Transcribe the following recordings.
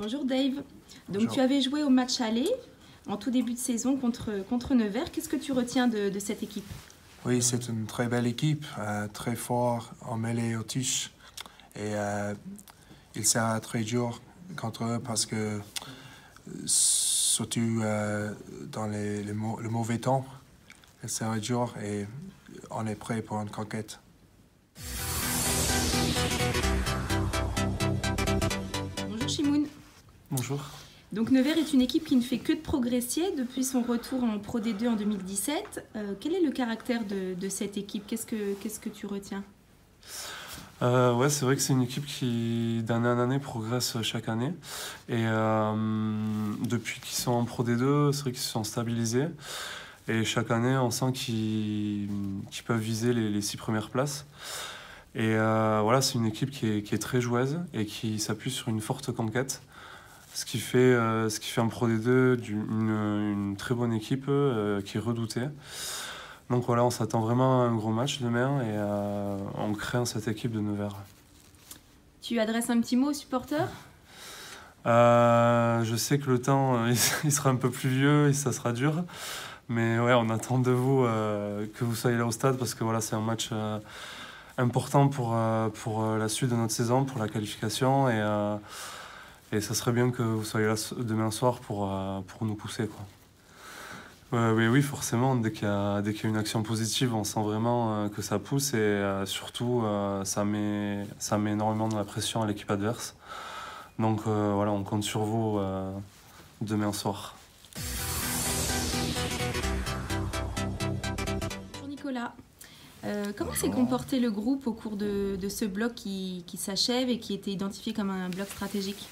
Bonjour Dave. Donc Bonjour. tu avais joué au match aller en tout début de saison contre Nevers. Qu'est-ce que tu retiens de cette équipe? Oui, c'est une très belle équipe, très fort en mêlée aux touches. Et il sera très dur contre eux parce que, surtout dans le mauvais temps, il sera dur et on est prêt pour une conquête. Bonjour Chimoun. Bonjour. Donc Nevers est une équipe qui ne fait que de progresser depuis son retour en Pro D2 en 2017. Quel est le caractère de cette équipe? Qu'est-ce que tu retiens? Ouais, c'est vrai que c'est une équipe qui, d'année en année, progresse chaque année. Et depuis qu'ils sont en Pro D2, c'est vrai qu'ils se sont stabilisés. Et chaque année, on sent qu'ils peuvent viser les 6 premières places. Et voilà, c'est une équipe qui est très joueuse et qui s'appuie sur une forte conquête. Ce qui fait en Pro D2 une très bonne équipe qui est redoutée. Donc voilà, on s'attend vraiment à un gros match demain et on craint cette équipe de Nevers. Tu adresses un petit mot aux supporters? Je sais que le temps il sera un peu plus vieux et ça sera dur. Mais ouais, on attend de vous que vous soyez là au stade parce que voilà, c'est un match important pour la suite de notre saison, pour la qualification. Et ça serait bien que vous soyez là demain soir pour nous pousser, quoi. Oui, forcément, dès qu'il y a une action positive, on sent vraiment que ça pousse et surtout, ça met énormément de la pression à l'équipe adverse. Donc voilà, on compte sur vous demain soir. Bonjour Nicolas. Comment s'est comporté le groupe au cours de ce bloc qui s'achève et qui était identifié comme un bloc stratégique?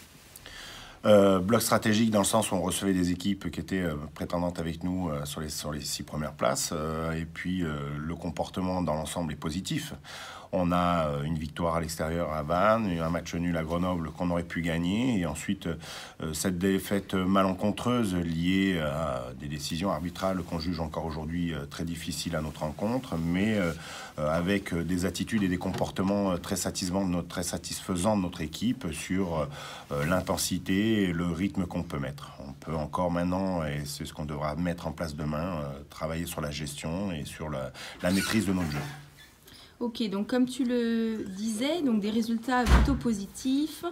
Bloc stratégique dans le sens où on recevait des équipes qui étaient prétendantes avec nous sur les 6 premières places. Et puis le comportement dans l'ensemble est positif. On a une victoire à l'extérieur à Vannes, un match nul à Grenoble qu'on aurait pu gagner. Et ensuite, cette défaite malencontreuse liée à des décisions arbitrales qu'on juge encore aujourd'hui très difficiles à notre rencontre, mais avec des attitudes et des comportements très satisfaisants de notre équipe sur l'intensité et le rythme qu'on peut mettre. On peut encore maintenant, et c'est ce qu'on devra mettre en place demain, travailler sur la gestion et sur la maîtrise de notre jeu. Ok, donc comme tu le disais, donc des résultats plutôt positifs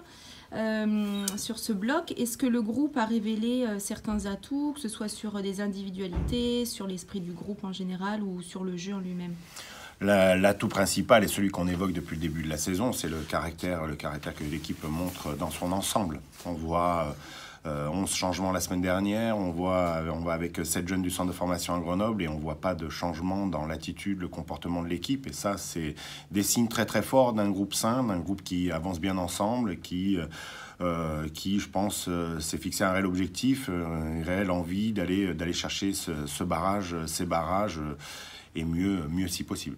sur ce bloc. Est-ce que le groupe a révélé certains atouts, que ce soit sur des individualités, sur l'esprit du groupe en général ou sur le jeu en lui-même? L'atout principal et celui qu'on évoque depuis le début de la saison, c'est le caractère que l'équipe montre dans son ensemble. On voit 11 changements la semaine dernière, on va avec 7 jeunes du centre de formation à Grenoble et on ne voit pas de changement dans l'attitude, le comportement de l'équipe. Et ça, c'est des signes très très forts d'un groupe sain, d'un groupe qui avance bien ensemble, qui je pense, s'est fixé un réel objectif, une réelle envie d'aller chercher ces barrages et mieux si possible.